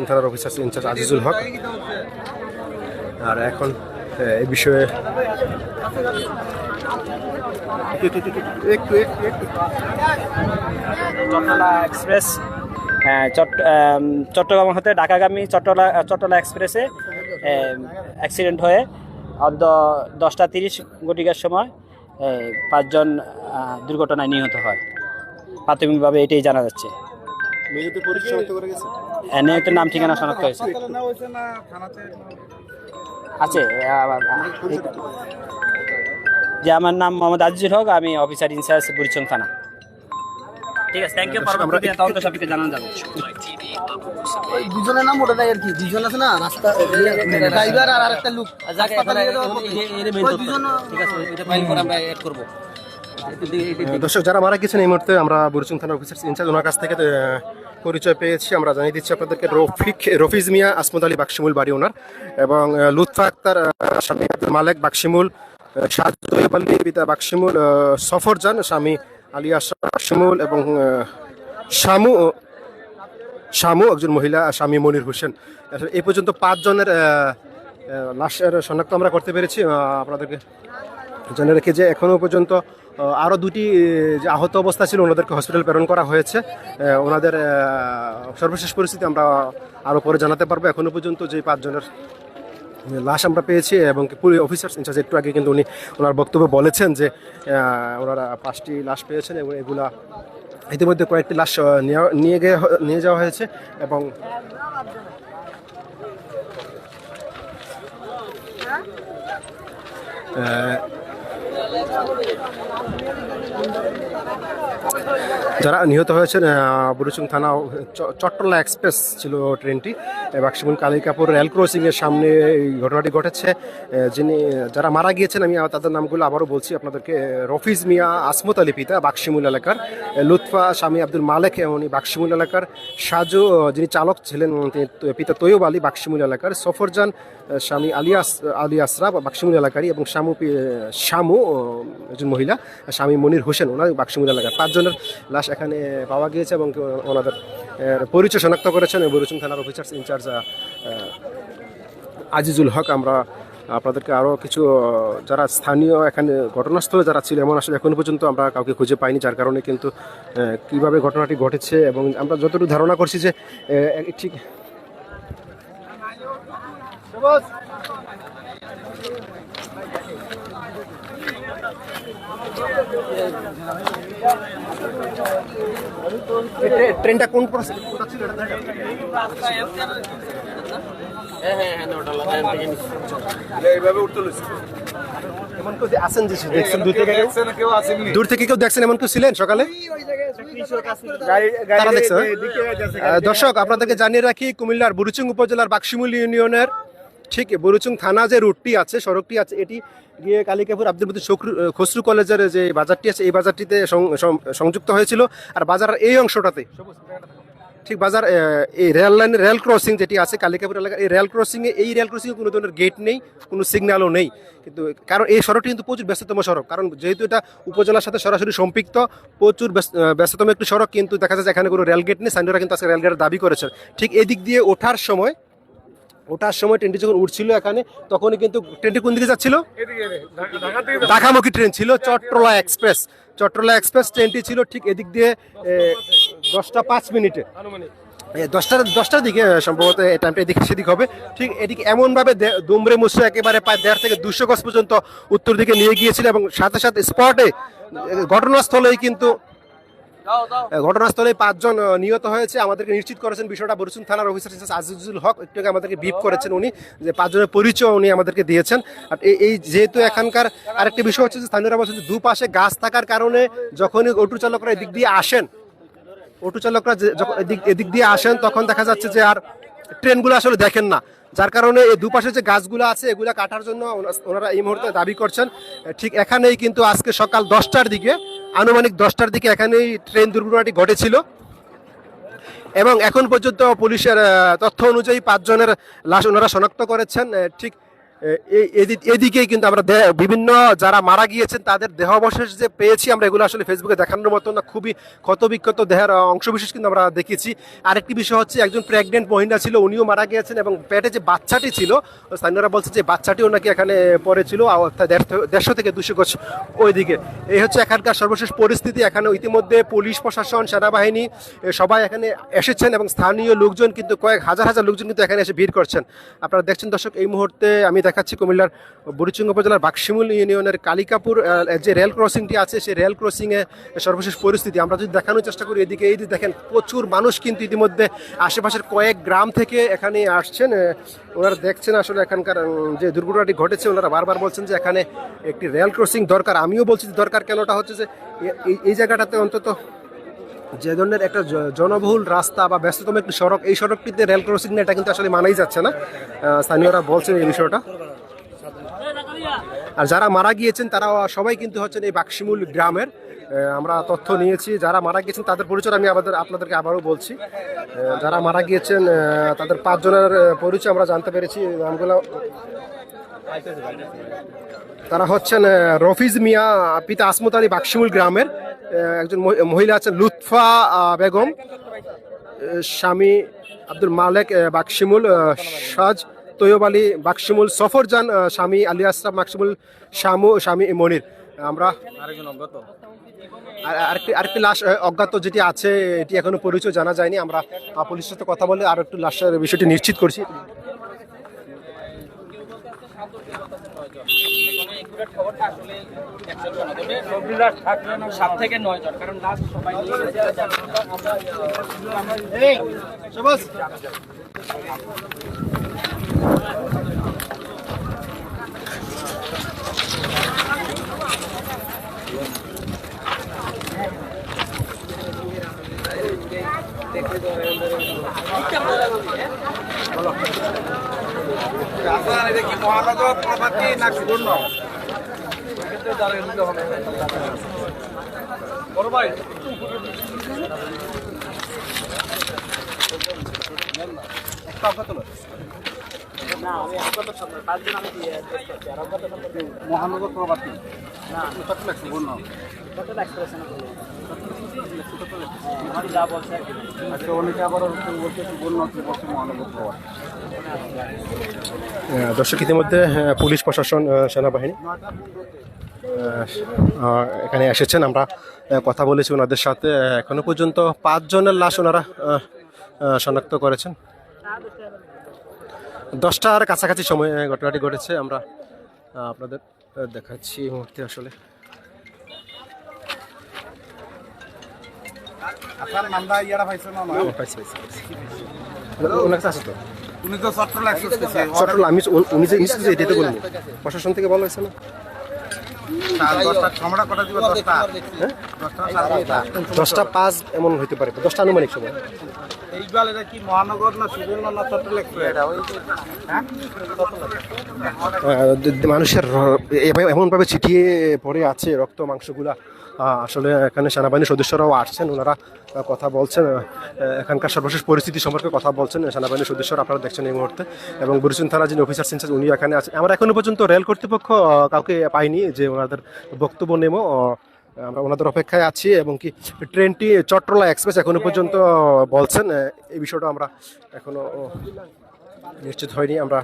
থানার অফিসার ইনচার্জ আজিজুল হক। আর এখন এই বিষয়ে চট্টলা এক্সপ্রেস চট্টগ্রাম হতে ঢাকাগামী চট্টলা এক্সপ্রেসে অ্যাক্সিডেন্ট হয়ে 10:30 ঘটিকার সময় 5 জন দুর্ঘটনায় নিহত হয়। প্রাথমিকভাবে এটাই জানা যাচ্ছে। নিহতের নাম ঠিকানা শনাক্ত হয়েছে আছে। যে আমার নাম মোহাম্মদ আজিজুল হক, আমি অফিসার ইনচার্জ বুড়িচং থানা। ঠিক আছে, থ্যাংক ইউ। পরবর্তী তদন্ত সাপেক্ষে জানানো যাবে। দুজনের নাম ওটা আর কি, দুজন আছে না রাস্তা ড্রাইভার আর আরেকটা লোক। দর্শক যারা মারা গেছেন এই মুহূর্তে আমরা বুড়িচং থানার অফিসার ইনচার্জ ওনার কাছ থেকে পরিচয় পেয়েছি। আমরা জানিয়ে দিচ্ছি আপনাদেরকে রফিজ মিয়া আসমত আলী বাক্সিমুল বাড়ি ওনার, এবং লুৎফা আক্তার স্বামী আব্দুল মালেক বাক্সিমুল, শাহজুল আলী পিতা বাক্সিমুল, সফরজান স্বামী আলিয়া বাক্সিমুল এবং শামু একজন মহিলা স্বামী মনির হোসেন। এই পর্যন্ত 5 জনের লাশের শনাক্ত আমরা করতে পেরেছি। আপনাদেরকে জেনে রেখে যে এখনও পর্যন্ত আরও 2টি যে আহত অবস্থা ছিল ওনাদেরকে হসপিটাল প্রেরণ করা হয়েছে। ওনাদের সর্বশেষ পরিস্থিতি আমরা আরও পরে জানাতে পারবো। এখনও পর্যন্ত যে 5 জনের লাশ আমরা পেয়েছি এবং পুলিশ অফিসার ইনচার্জ একটু আগে কিন্তু উনি ওনার বক্তব্যে বলেছেন যে ওনারা 5টি লাশ পেয়েছেন এবং এগুলা ইতিমধ্যে কয়েকটি লাশ নিয়ে যাওয়া হয়েছে এবং যারা নিহত হয়েছেন বুড়িচং থানা চট্টলা এক্সপ্রেস ছিল ট্রেনটি, বাক্সিমুল কালিকাপুর রেল ক্রসিংয়ের সামনে এই ঘটনাটি ঘটেছে। যারা মারা গিয়েছেন আমি তাদের নামগুলো আবারও বলছি আপনাদেরকে। রফিজ মিয়া আসমত আলী পিতা বাক্সিমুল এলাকার, লুৎফা স্বামী আব্দুল মালেক উনি বাক্সিমুল এলাকার, সাজু যিনি চালক ছিলেন পিতা তৈয়ব আলী বাক্সিমুল এলাকার, সফরজান স্বামী আলী আসরা বাক্সিমুল এলাকারই, এবং শামু একজন মহিলা স্বামী মনির হোসেন ওনার বাক্সিমুল এলাকার। 5 জনের লাশ এখানে পাওয়া গিয়েছে এবং ওনাদের পরিচয় শনাক্ত করেছেন বুড়িচং থানার অফিসার ইনচার্জ আজিজুল হক। আমরা আপনাদেরকে আরও কিছু যারা স্থানীয় এখানে ঘটনাস্থলে যারা ছিল এমন আসলে এখনো পর্যন্ত আমরা কাউকে খুঁজে পাইনি, যার কারণে কিন্তু কিভাবে ঘটনাটি ঘটেছে এবং আমরা যতটুকু ধারণা করছি যে ঠিক ট্রেনটা কোন কোথা ছিল এইভাবে উঠতে এমন কেউ আছেন যে দেখছেন দূর থেকে কেউ দেখছেন এমন কেউ ছিলেন সকালে? তারা দেখছে দর্শক আপনাদেরকে জানিয়ে রাখি কুমিল্লার বুরুচুং উপজেলার বাক্সিমুল ইউনিয়নের ঠিক বুরুচুং থানা যে রুটটি আছে সড়কটি আছে এটি গিয়ে কালিকাপুর আব্দুল মতিন খসরু কলেজের যে বাজারটি আছে এই বাজারটিতে সংযুক্ত হয়েছিল আর বাজারের এই অংশটাতে ঠিক বাজার এই রেল লাইনের রেল ক্রসিং যেটি আছে কালিকাপুর এলাকার এই রেল ক্রসিংয়ে কোনো ধরনের গেট নেই কোনো সিগন্যালও নেই কিন্তু কারণ এই সড়কটি কিন্তু প্রচুর ব্যস্ততম সড়ক কারণ যেহেতু এটা উপজেলার সাথে সরাসরি সম্পৃক্ত প্রচুর ব্যস্ততম একটি সড়ক কিন্তু দেখা যাচ্ছে এখানে কোনো রেল গেট নেই স্থানীয়রা কিন্তু আজকে রেল গেটের দাবি করেছেন ঠিক এদিক দিয়ে ওঠার সময় ট্রেনটি যখন উঠছিল এখানে তখনই কিন্তু ট্রেনটি কোন দিকে যাচ্ছিল ঢাকামুখী ট্রেন ছিল চট্টলা এক্সপ্রেস ট্রেনটি ছিল ঠিক এদিক দিয়ে 10:05 দশটার দিকে সম্ভবত টাইমটা এদিক সেদিক হবে ঠিক এদিকে এমনভাবে দুমড়ে মুচড়ে একেবারে প্রায় 1.5 থেকে 200 গজ পর্যন্ত উত্তর দিকে নিয়ে গিয়েছিল এবং সাথে সাথে স্পটে ঘটনাস্থলেই 5 জন নিহত হয়েছে আমাদেরকে নিশ্চিত করেছেন বিষয়টা বুরুচুং থানার অফিসার আজিজুল হক একটু আগে আমাদেরকে ব্রিফ করেছেন উনি যে 5 জনের পরিচয় উনি আমাদেরকে দিয়েছেন আর এই যেহেতু এখানকার আরেকটি বিষয় হচ্ছে যে স্থানীয়রা বলছেন যে দুপাশে গাছ থাকার কারণে যখনই অটো চালকরা এদিক দিয়ে আসেন তখন দেখা যাচ্ছে যে আর ট্রেনগুলো আসলে দেখেন না যার কারণে এই দুপাশে যে গাছগুলো আছে এগুলা কাটার জন্য ওনারা এই মুহূর্তে দাবি করছেন ঠিক এখানেই কিন্তু আজকে সকাল 10টার দিকে আনুমানিক 10টার দিকে এখানেই ট্রেন দুর্ঘটনাটি ঘটেছিল এবং এখন পর্যন্ত পুলিশের তথ্য অনুযায়ী 5 জনের লাশ ওনারা শনাক্ত করেছেন ঠিক এদিকেই কিন্তু আমরা বিভিন্ন যারা মারা গিয়েছেন তাদের দেহাবশেষ যে পেয়েছি আমরা এগুলো আসলে ফেসবুকে দেখানোর মতো না খুবই ক্ষতবিক্ষত দেহের অংশবিশেষ কিন্তু আমরা দেখেছি আরেকটি বিষয় হচ্ছে একজন প্রেগনেন্ট মহিলা ছিল উনিও মারা গিয়েছেন এবং পেটে যে বাচ্চাটি ছিল স্থানীয়রা বলছে যে বাচ্চাটিও নাকি এখানে পড়েছিল 150 থেকে 200 গজ ওইদিকে এই হচ্ছে এখানকার সর্বশেষ পরিস্থিতি এখানে ইতিমধ্যে পুলিশ প্রশাসন সেনাবাহিনী সবাই এখানে এসেছেন এবং স্থানীয় লোকজন কিন্তু কয়েক হাজার লোকজন কিন্তু এখানে এসে ভিড় করছেন আপনারা দেখছেন দর্শক এই মুহূর্তে আমি দেখাচ্ছি কুমিল্লার বুরুচুং উপজেলার বাক্সিমুল ইউনিয়নের কালিকাপুর যে রেল ক্রসিংটি আছে সেই রেল ক্রসিংয়ে সর্বশেষ পরিস্থিতি আমরা যদি দেখানোর চেষ্টা করি এদিকে এই যে দেখেন প্রচুর মানুষ কিন্তু ইতিমধ্যে আশেপাশের কয়েক গ্রাম থেকে এখানে আসছেন ওনারা দেখছেন আসলে এখানকার যে দুর্ঘটনাটি ঘটেছে ওনারা বারবার বলছেন যে এখানে একটি রেল ক্রসিং দরকার আমিও বলছি দরকার কেনটা হচ্ছে যে এই জায়গাটাতে অন্তত যে ধরনের একটা জনবহুল রাস্তা বা ব্যস্ততম একটি সড়ক এই সড়কটিতে রেল ক্রসিং এটা কিন্তু আসলে মানাই যাচ্ছে না স্থানীয়রা বলছেন এই বিষয়টা আর যারা মারা গিয়েছেন তারা সবাই কিন্তু হচ্ছেন এই বাক্সিমুল গ্রামের আমরা তথ্য নিয়েছি যারা মারা গিয়েছেন তাদের পরিচয় আমি আপনাদেরকে আবারও বলছি যারা মারা গিয়েছেন তাদের 5 জনের পরিচয় আমরা জানতে পেরেছি নামগুলো তারা হচ্ছেন রফিজ মিয়া পিতা আসমত আলী বাক্সিমুল গ্রামের একজন মহিলা আছেন লুৎফা বেগম স্বামী আব্দুল মালেক বাক্সিমুল সাজ তৈয়ব আলী বাক্সিমুল সফরজান স্বামী আলী আশরাফ বাক্সিমুল স্বামী মনির আমরা আরেকটি লাশ অজ্ঞাত যেটি আছে এটি এখনো পরিচয় জানা যায়নি আমরা পুলিশের সাথে কথা বলে আরো একটু লাশের বিষয়টি নিশ্চিত করছি মহানগর প্রবাসী দর্শক ইতিমধ্যে পুলিশ প্রশাসন সেনাবাহিনী এখানে এসেছেন আমরা কথা বলেছি ওনাদের সাথে এখনো পর্যন্ত 5 জনের লাশ ওনারা শনাক্ত করেছেন 10টার কাছাকাছি সময় ঘটনাটি ঘটেছে আমরা আপনাদের দেখাচ্ছি এই মুহূর্তে আসলে আপনার নামটা ইয়ারা পাইছেন না উনি তো চট্টগ্রাম আমি উনি যে এটাতে বলবো প্রশাসন থেকে বলা হয়েছে না 10:05 এমন হইতে পারে, 10টা আনুমানিক সময়। মানুষের এমনভাবে ছিটিয়ে পড়ে আছে রক্ত মাংসগুলা। আসলে এখানে সেনাবাহিনীর সদস্যরাও আসছেন, ওনারা কথা বলছেন, এখানকার সর্বশেষ পরিস্থিতি সম্পর্কে কথা বলছেন সেনাবাহিনীর সদস্যরা আপনারা দেখছেন এই মুহূর্তে। এবং বরিশাল থানা যিনি অফিসার ইনচার্জ উনি এখানে আছেন। আমরা এখনো পর্যন্ত রেল কর্তৃপক্ষ কাউকে পাইনি যে ওনাদের বক্তব্য নেব, আমরা ওনাদের অপেক্ষায় আছি। এবং কি ট্রেনটি চট্টলা এক্সপ্রেস এখনো পর্যন্ত বলছেন, এই বিষয়টা আমরা এখনো নিশ্চিত হয়নি। আমরা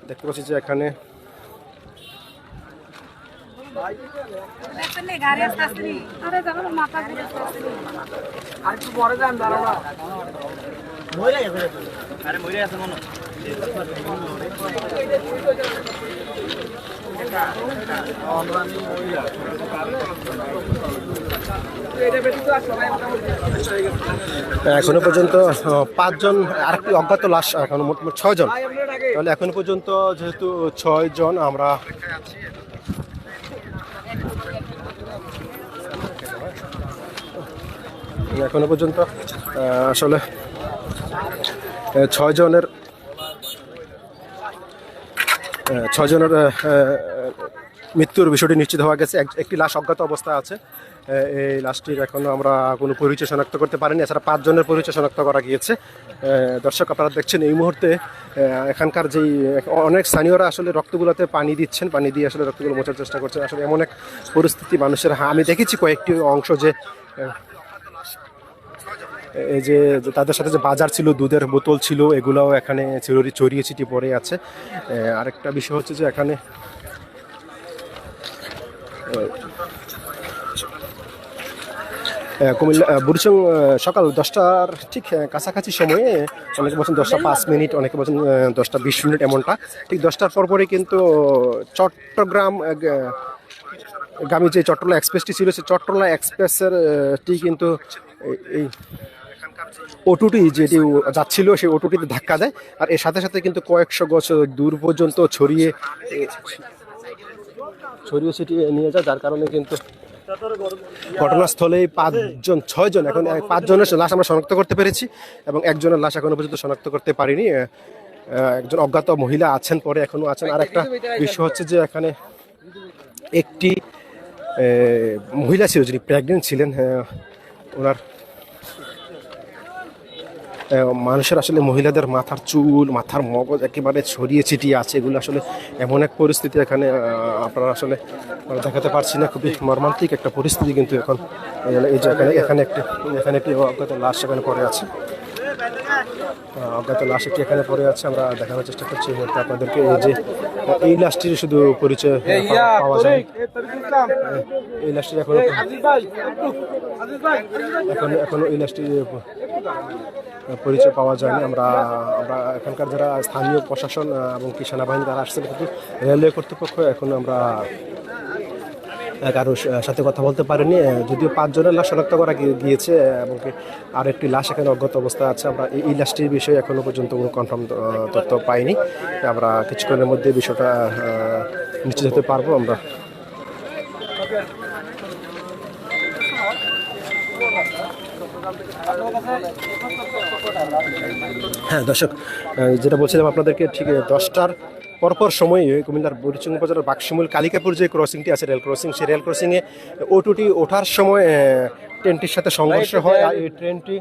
দেখতে পাচ্ছি যে এখানে এখনো পর্যন্ত 5 জন, আরেকটি অজ্ঞাত লাশ, এখনো মোট 6 জন। তাহলে এখনো পর্যন্ত যেহেতু 6 জন, আমরা এখনো পর্যন্ত আসলে 6 জনের মৃত্যুর বিষয়টি নিশ্চিত হওয়া গেছে। একটি লাশ অজ্ঞাত অবস্থায় আছে, এই লাশটির এখনো আমরা কোনো পরিচয় শনাক্ত করতে পারিনি। এছাড়া 5 জনের পরিচয় শনাক্ত করা গিয়েছে। দর্শক আপনারা দেখছেন এই মুহূর্তে এখানকার যেই অনেক স্থানীয়রা আসলে রক্তগুলোতে পানি দিচ্ছেন, পানি দিয়ে আসলে রক্তগুলো মোছার চেষ্টা করছেন। আসলে এমন এক পরিস্থিতি মানুষের, আমি দেখেছি কয়েকটি অংশ যে এই যে তাদের সাথে যে বাজার ছিল, দুধের বোতল ছিল, এগুলাও এখানে ছড়িয়ে ছিটিয়ে পড়ে আছে। আরেকটা বিষয় হচ্ছে যে এখানে কুমিল্লা বুড়িচং সকাল 10টার ঠিক কাছাকাছি সময়ে, অনেকে বলছেন 10:05, অনেকে বলছেন 10:20 এমনটা, ঠিক 10টার পরপরই কিন্তু চট্টগ্রাম গামী যে চট্টলা এক্সপ্রেসটি ছিল, সেই চট্টলা এক্সপ্রেসের টি কিন্তু এই অটোটি যেটি যাচ্ছিল সেই অটোটিতে ধাক্কা দেয়। আর এর সাথে সাথে কিন্তু কয়েকশো গজ দূর পর্যন্ত ছড়িয়ে ছিটিয়ে নিয়ে যায়, যার কারণে কিন্তু ঘটনাস্থলে 6 জন, এখন 5 জনের লাশ আমরা শনাক্ত করতে পেরেছি এবং একজনের লাশ এখনো পর্যন্ত শনাক্ত করতে পারিনি। একজন অজ্ঞাত মহিলা আছেন, পরে এখনো আছেন। আর একটা বিষয় হচ্ছে যে এখানে একটি মহিলা ছিল যিনি প্রেগনেন্ট ছিলেন, ওনার মানুষের আসলে মহিলাদের মাথার চুল, মাথার মগজ একেবারে ছড়িয়ে ছিটিয়ে আছে। এগুলো আসলে এমন এক পরিস্থিতি এখানে আপনারা আসলে দেখাতে পারছি না, খুবই মর্মান্তিক একটা পরিস্থিতি। কিন্তু এখন এই যে এখানে একটি অজ্ঞাত লাশ এখানে পড়ে আছে, অজ্ঞাত লাশ একটি এখানে পড়ে আছে। আমরা দেখানোর চেষ্টা করছি এই মুহূর্তে আপনাদেরকে। এই যে এই লাশটির শুধু পরিচয় পাওয়া যায়, এই লাশটির এখনো এই লাশটির পরিচয় পাওয়া যায়নি। আমরা এখানকার যারা স্থানীয় প্রশাসন এবং কি সেনাবাহিনী তারা আসছেন, কিন্তু রেলওয়ে কর্তৃপক্ষ এখনো আমরা কারোর সাথে কথা বলতে পারিনি। যদিও 5 জনের লাশ শনাক্ত করা গিয়েছে এবং কি আর একটি লাশ এখানে অজ্ঞাত অবস্থায় আছে। আমরা এই লাশটির বিষয়ে এখনো পর্যন্ত কোনো কনফার্ম তথ্য পাইনি। আমরা কিছুক্ষণের মধ্যে বিষয়টা নিশ্চিত হতে পারবো আমরা। হ্যাঁ দর্শক, যেটা বলছিলাম আপনাদেরকে, ঠিক 10টার পরপর সময়ে কুমিল্লার বুড়িচং উপজেলার বাক্সমুল কালিকাপুর যে ক্রসিংটি আছে, রেল ক্রসিং, সেই রেল ক্রসিংয়ে অটোটি ওঠার সময় ট্রেনটির সাথে সংঘর্ষ হয়। আর এই ট্রেনটি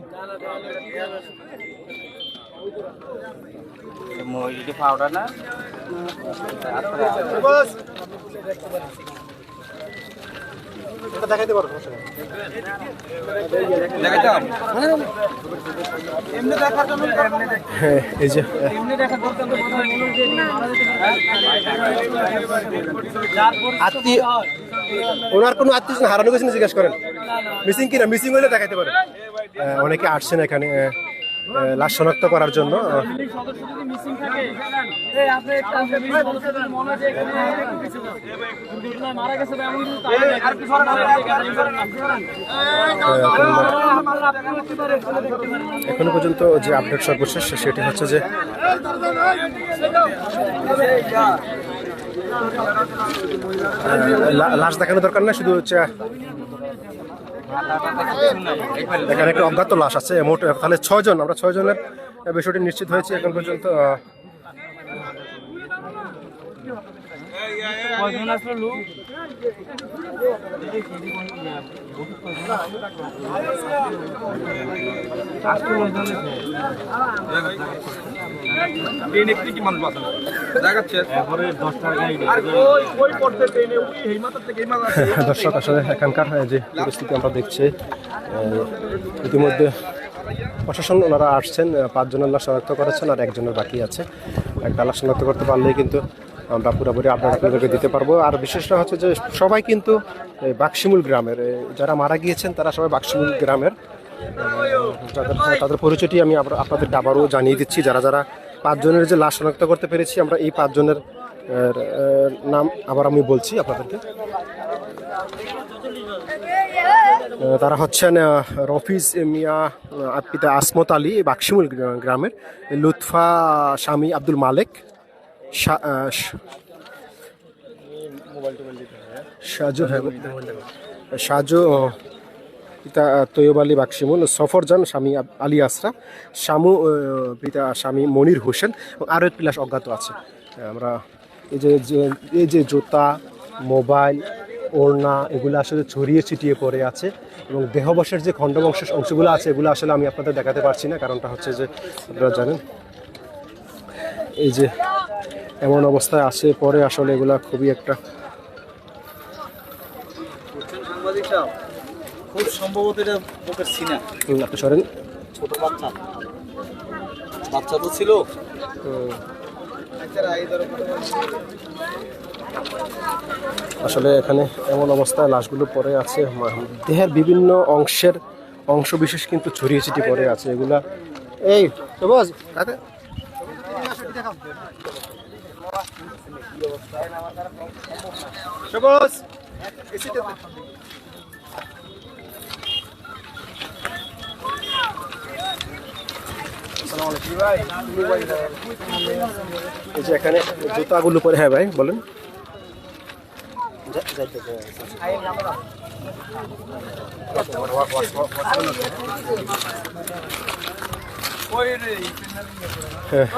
দেখাইতে পারবো এই যে ওনার কোনো আত্মীয় হারানো গেছে জিজ্ঞাসা করেন, মিসিং কিনা, মিসিং হলে দেখাইতে পারে। অনেকে আসছেন এখানে লাশ শনাক্ত করার জন্য। এখনো পর্যন্ত যে আপডেট সর্বশেষ সেটি হচ্ছে যে লাশ দেখানো দরকার না, শুধু হচ্ছে এখানে একটা অজ্ঞাত লাশ আছে মোট। তাহলে 6 জন, আমরা 6 জনের বিষয়টি নিশ্চিত হয়েছি এখন পর্যন্ত। দর্শক আসলে এখানকার যে পরিস্থিতি আমরা দেখছি, ইতিমধ্যে প্রশাসন ওনারা আসছেন, 5 জনের লাশ শনাক্ত করেছেন আর 1 জনের বাকি আছে। একটা লাশ শনাক্ত করতে পারলেই কিন্তু আমরা পুরোপুরি আপনাদেরকে দিতে পারবো। আর বিশেষটা হচ্ছে যে সবাই কিন্তু বাক্সিমূল গ্রামের, যারা মারা গিয়েছেন তারা সবাই বাক্সিমূল গ্রামের। তাদের পরিচয়টি আমি আপনাদেরকে আবারও জানিয়ে দিচ্ছি। যারা যারা 5 জনের যে লাশ শনাক্ত করতে পেরেছি, আমরা এই 5 জনের নাম আবার আমি বলছি আপনাদেরকে। তারা হচ্ছেন রফিজ মিয়া, পিতা আসমত আলী বাক্সিমূল গ্রামের, লুৎফা স্বামী আব্দুল মালেক, সাজু পিতা তৈয়ব আলী বাক্সিমুল, সফরজান স্বামী আলী আশরাফ, শামু পিতা স্বামী মনির হোসেন এবং আরও একটি লাশ অজ্ঞাত আছে। আমরা এই যে জুতা, মোবাইল, ওড়না এগুলো আসলে ছড়িয়ে ছিটিয়ে পড়ে আছে এবং দেহবশের যে খণ্ডবংশের অংশগুলো আছে এগুলো আসলে আমি আপনাদের দেখাতে পারছি না। কারণটা হচ্ছে যে আপনারা জানেন এই যে এমন অবস্থায় আসে পরে আসলে এগুলা খুবই একটা খুব সম্ভবত এটা বুকের সিনা। আপনি সরেন, ছোট বাচ্চা তো ছিল। আসলে এখানে এমন অবস্থায় লাশগুলো পড়ে আছে, দেহের বিভিন্ন অংশ বিশেষ কিন্তু ছড়িয়ে ছিটিয়ে পড়ে আছে এগুলা। এই সবুজ তাতে সবুজ এই যে এখানে জুতাগুলো পরে, হ্যাঁ ভাই বলেন।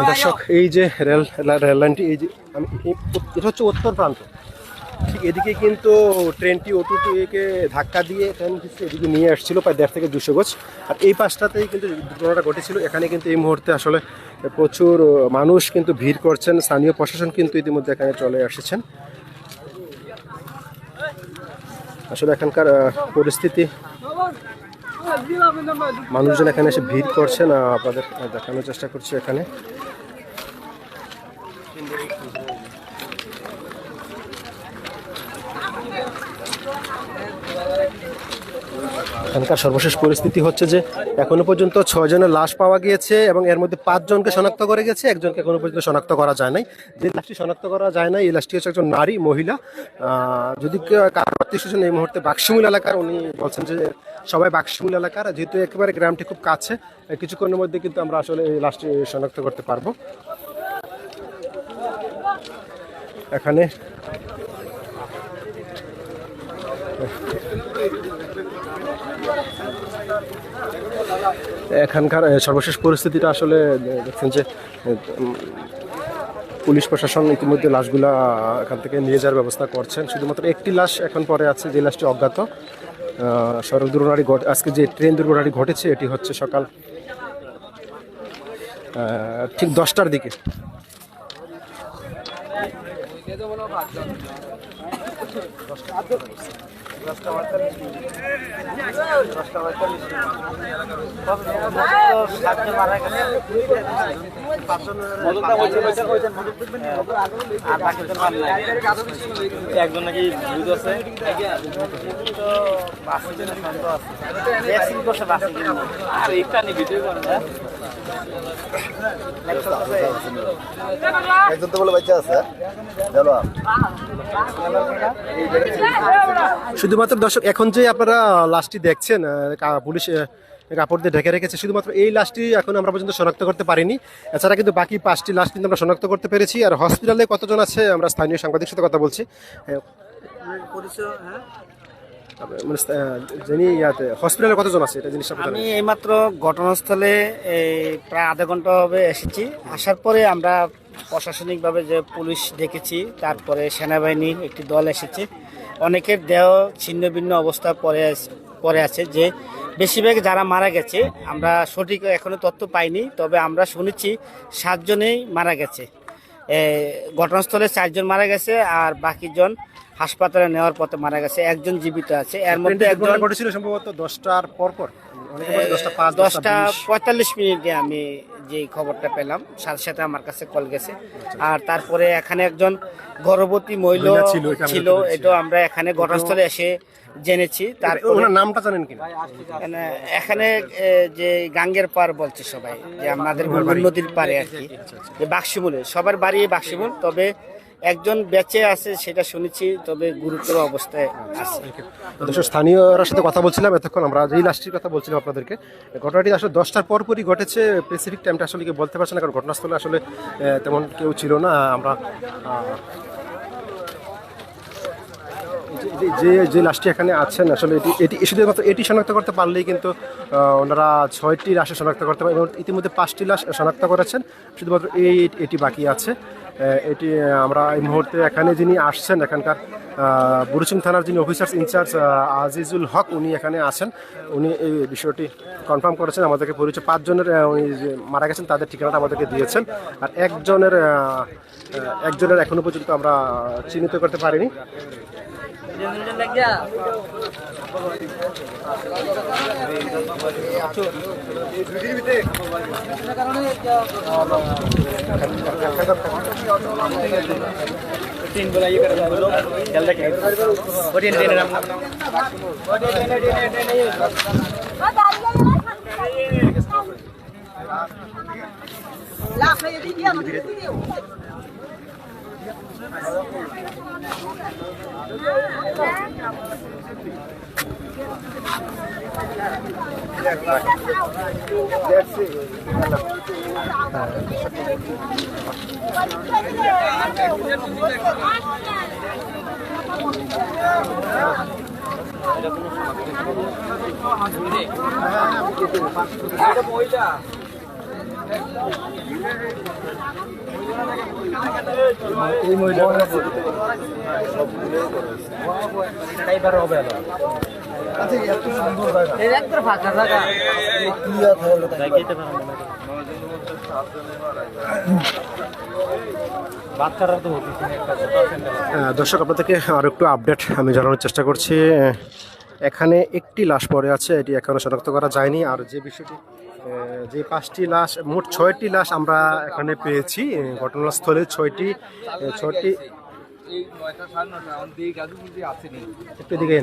দর্শক এই যে রেল লাইনটি, এই যে এটা হচ্ছে উত্তর প্রান্ত, ঠিক এদিকে কিন্তু ট্রেনটি অটোটিকে ধাক্কা দিয়ে ট্রেন এদিকে নিয়ে আসছিল প্রায় 1.5 থেকে 200 গজ। আর এই পাশটাতেই কিন্তু দুর্ঘটনাটা ঘটেছিল। এখানে কিন্তু এই মুহূর্তে আসলে প্রচুর মানুষ কিন্তু ভিড় করছেন, স্থানীয় প্রশাসন কিন্তু ইতিমধ্যে এখানে চলে এসেছেন। আসলে এখানকার পরিস্থিতি, মানুষজন এখানে এসে ভিড় করছেন, আপনাদের দেখানোর চেষ্টা করছি। এখানে এখানকার সর্বশেষ পরিস্থিতি হচ্ছে যে এখনো পর্যন্ত 6 জনের লাশ পাওয়া গিয়েছে এবং এর মধ্যে 5 জনকে শনাক্ত করে গেছে, 1 জনকে এখনো পর্যন্ত শনাক্ত করা যায় নাই। যে লাশটি শনাক্ত করা যায় না এই লাশটি হচ্ছে একজন নারী মহিলা। যদি কারো আত্মীয়স্বজন এই মুহূর্তে বাক্সিমূল এলাকার, উনি বলছেন যে সবাই বাক্সিমূল এলাকার, যেহেতু একেবারে গ্রামটি খুব কাছে, কিছুক্ষণের মধ্যে কিন্তু আমরা আসলে এই লাশটি শনাক্ত করতে পারবো। এখানে এখানকার সর্বশেষ পরিস্থিতিটা আসলে দেখছেন যে পুলিশ প্রশাসন ইতিমধ্যে লাশগুলা এখান থেকে নিয়ে যাওয়ার ব্যবস্থা করছেন। শুধুমাত্র একটি লাশ এখন পরে আছে, যে লাশটি অজ্ঞাত। সড়ক দুর্ঘটনাটি আজকে যে ট্রেন দুর্ঘটনাটি ঘটেছে এটি হচ্ছে সকাল ঠিক 10টার দিকে। একজন নাকি বুঝ আছে আর একটা নি ভিডিও করে একজন তো বলে বাচ্চা আছে। শুধুমাত্র দর্শক এখন যে আপনারা লাশটি দেখছেন, পুলিশ কাপড় দিয়ে ঢেকে রেখেছে। শুধুমাত্র এই লাশটি এখন আমরা পর্যন্ত শনাক্ত করতে পারিনি, এছাড়া কিন্তু বাকি 5টি লাশ কিন্তু আমরা শনাক্ত করতে পেরেছি। আর হসপিটালে কতজন আছে আমরা স্থানীয় সাংবাদিকের সাথে কথা বলছি। মানে যিনি হসপিটালে কতজন আছে এটা জিনিসটা আমি এইমাত্র ঘটনাস্থলে প্রায় আধা ঘন্টা হবে এসেছি। আসার পরে আমরা প্রশাসনিকভাবে যে পুলিশ ডেকেছি, তারপরে সেনাবাহিনীর একটি দল এসেছে। অনেকের দেহ ছিন্ন ভিন্ন অবস্থা পরে আছে, যে বেশিরভাগ যারা মারা গেছে আমরা সঠিক এখনো তথ্য পাইনি, তবে আমরা শুনেছি 7 জনেই মারা গেছে। ঘটনাস্থলে 4 জন মারা গেছে, আর বাকিজন হাসপাতালে নেওয়ার পথে মারা গেছে। একজন জীবিত আছে, এর মধ্যে একজন ঘটেছিল সম্ভবত 10টার পর 10:45 মিনিটে আমি যে খবরটা পেলাম, সাথে সাথে আমার কাছে কল গেছে। আর তারপরে এখানে একজন গর্ভবতী মহিলা ছিল, এটাও আমরা এখানে ঘটনাস্থলে এসে জেনেছি। তারপর নামটা জানেন কিনা? এখানে যে গাঙ্গের পার বলছে সবাই, যে আমাদের বুলবুল নদীর পারে আর কি, যে বাক্সিমূলে সবার বাড়ি বাক্সিমূল, তবে একজন বেঁচে আছে সেটা শুনেছি, তবে গুরুতর অবস্থায় আছে। স্থানীয়রা সাথে কথা বলছিলাম এতক্ষণ, আমরা যেই লাশটির কথা বলছিলাম আপনাদেরকে, ঘটনাটি আসলে 10টার পরপরই ঘটেছে। স্পেসিফিক টাইমটা আসলে কেউ বলতে পারছে না, কারণ ঘটনাস্থলে আসলে তেমন কেউ ছিল না। আমরা যে লাশটি এখানে আছেন আসলে এটি শুধুমাত্র এটি শনাক্ত করতে পারলেই কিন্তু ওনারা 6টি লাশে শনাক্ত করতে পারেন, এবং ইতিমধ্যে 5টি লাশ শনাক্ত করেছেন, শুধুমাত্র এটি বাকি আছে। এটি আমরা এই মুহূর্তে এখানে যিনি আসছেন, এখানকার বুড়িচুং থানার যিনি অফিসার্স ইনচার্জ আজিজুল হক, উনি এখানে আছেন। উনি এই বিষয়টি কনফার্ম করেছেন, আমাদেরকে পরিচয় 5 জনের উনি যে মারা গেছেন তাদের ঠিকানাটা আমাদেরকে দিয়েছেন। আর একজনের এখনো পর্যন্ত আমরা চিহ্নিত করতে পারিনি। দর্শক, আপনাদেরকে আর একটু আপডেট আমি জানানোর চেষ্টা করছি। এখানে একটি লাশ পড়ে আছে, এটি এখনো শনাক্ত করা যায়নি। আর যে বিষয়টি, যে 5টি লাশ, মোট 6টি লাশ আমরা এখানে পেয়েছি ঘটনাস্থলে। 6টি একটু দিকে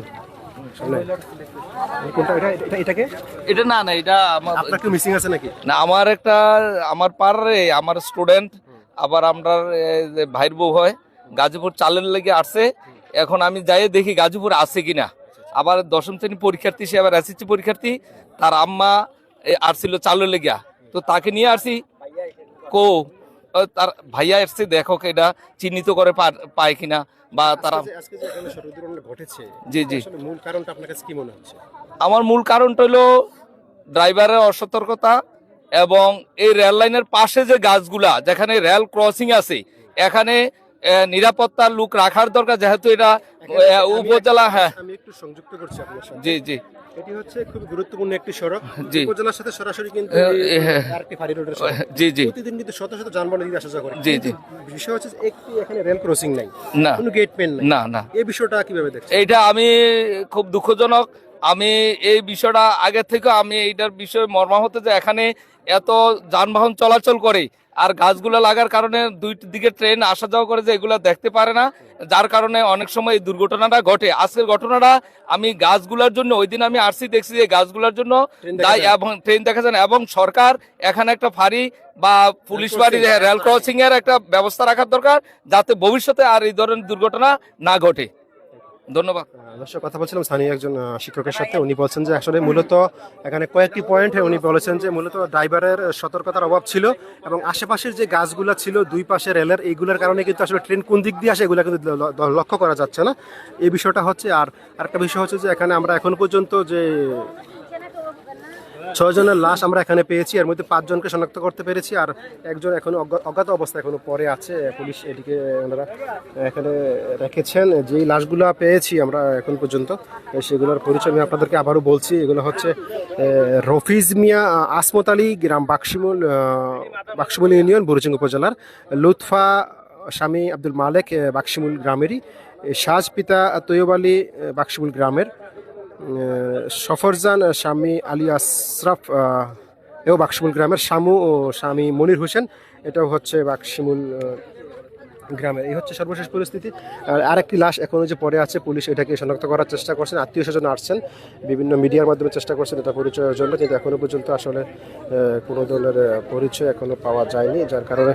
এটা না এটা আপনার কি মিসিং আছে নাকি? না, আমার একটা আমার পাড়ারে আমার স্টুডেন্ট, আবার আমরা ভাইয়ের বউ হয়, গাজীপুর চালের লেগে আসছে। এখন আমি যাই দেখি গাজীপুর আছে কিনা। আবার 10ম শ্রেণী পরীক্ষার্থী, সে আবার এসএসসি পরীক্ষার্থী, তার আম্মা আসছিল চালের লেগিয়া, তো তাকে নিয়ে আসি। তার ভাইয়া এসছে, দেখো এটা চিহ্নিত করে পায় কিনা, বা তারা ঘটেছে। জি জি, মূল কারণটা আপনার কাছে কি মনে হচ্ছে? আমার মূল কারণটা হলো ড্রাইভারের অসতর্কতা, এবং এই রেল লাইনের পাশে যে গাছগুলা, যেখানে রেল ক্রসিং আছে, এখানে নিরাপত্তার লোক রাখার দরকার, যেহেতু এটা উপজেলা। হ্যাঁ, আমি একটু সংযুক্ত করছি আপনার সাথে। জি জি, এটি হচ্ছে খুব গুরুত্বপূর্ণ একটি সড়ক, জি। উপজেলার সাথে সরাসরি কিন্তু আরটি ফাঁড়ি রোডের সড়ক। জি জি, প্রতিদিন কিন্তু শত শত যানবাহন এদিকে আসা যাওয়া করে। জি জি, বিষয় হচ্ছে একটি এখানে রেল ক্রসিং নাই, না কোনো গেট পেন নাই। না না, এই বিষয়টা কিভাবে দেখছেন? এইটা আমি খুব দুঃখজনক। আমি এই বিষয়টা আগে থেকে আমি এইটার বিষয়ে মর্মাহত, যে এখানে এত যানবাহন চলাচল করে, আর গাছগুলো লাগার কারণে দুই দিকে ট্রেন আসা যাওয়া করে, যে এগুলো দেখতে পারে না, যার কারণে অনেক সময় এই দুর্ঘটনাটা ঘটে। আজকের ঘটনাটা আমি গাছগুলোর জন্য, ওই দিন আমি আসছি, দেখছি যে গাছগুলোর জন্য দায়ী, এবং ট্রেন দেখা যায় না, এবং সরকার এখানে একটা ফাঁড়ি বা পুলিশ বাড়ি, রেল ক্রসিং এর একটা ব্যবস্থা রাখার দরকার, যাতে ভবিষ্যতে আর এই ধরনের দুর্ঘটনা না ঘটে। ধন্যবাদ। অবশ্যই কথা বলছিলাম স্থানীয় একজন শিক্ষকের সাথে, উনি বলছেন যে আসলে মূলত এখানে কয়েকটি পয়েন্ট উনি বলেছেন যে মূলত ড্রাইভারের সতর্কতার অভাব ছিল এবং আশেপাশের যে গাছগুলো ছিল দুই পাশে রেলের, এইগুলোর কারণে কিন্তু আসলে ট্রেন কোন দিক দিয়ে আসে এগুলো কিন্তু লক্ষ্য করা যাচ্ছে না, এই বিষয়টা হচ্ছে। আর আরেকটা বিষয় হচ্ছে যে এখানে আমরা এখন পর্যন্ত যে 6 জনের লাশ আমরা এখানে পেয়েছি, এর মধ্যে 5 জনকে শনাক্ত করতে পেরেছি, আর একজন এখনো অজ্ঞাত অবস্থায় এখনো পরে আছে। পুলিশ এদিকে ওনারা এখানে রেখেছেন। যেই লাশগুলো পেয়েছি আমরা এখন পর্যন্ত সেগুলোর পরিচয় আমি আপনাদেরকে আবারও বলছি। এগুলো হচ্ছে রফিজ মিয়া আসমত আলী, গ্রাম বাক্সিমুল ইউনিয়ন, বুরুচিং উপজেলার। লুৎফা স্বামী আব্দুল মালেক বাক্সিমুল গ্রামেরই। সাজ পিতা তৈয়ব আলী বাক্সিমুল গ্রামের। সফরজান স্বামী আলী আশরাফ এও বাক্সিমুল গ্রামের। শামু ও স্বামী মনির হোসেন, এটাও হচ্ছে বাক্সিমুল গ্রামের। এই হচ্ছে সর্বশেষ পরিস্থিতি। আর আরেকটি লাশ এখনো যে পড়ে আছে, পুলিশ এটাকে শনাক্ত করার চেষ্টা করছেন, আত্মীয় স্বজন আসছেন, বিভিন্ন মিডিয়ার মাধ্যমে চেষ্টা করছেন এটা পরিচয়ের জন্য, কিন্তু এখনো পর্যন্ত আসলে কোনো ধরনের পরিচয় এখনো পাওয়া যায়নি, যার কারণে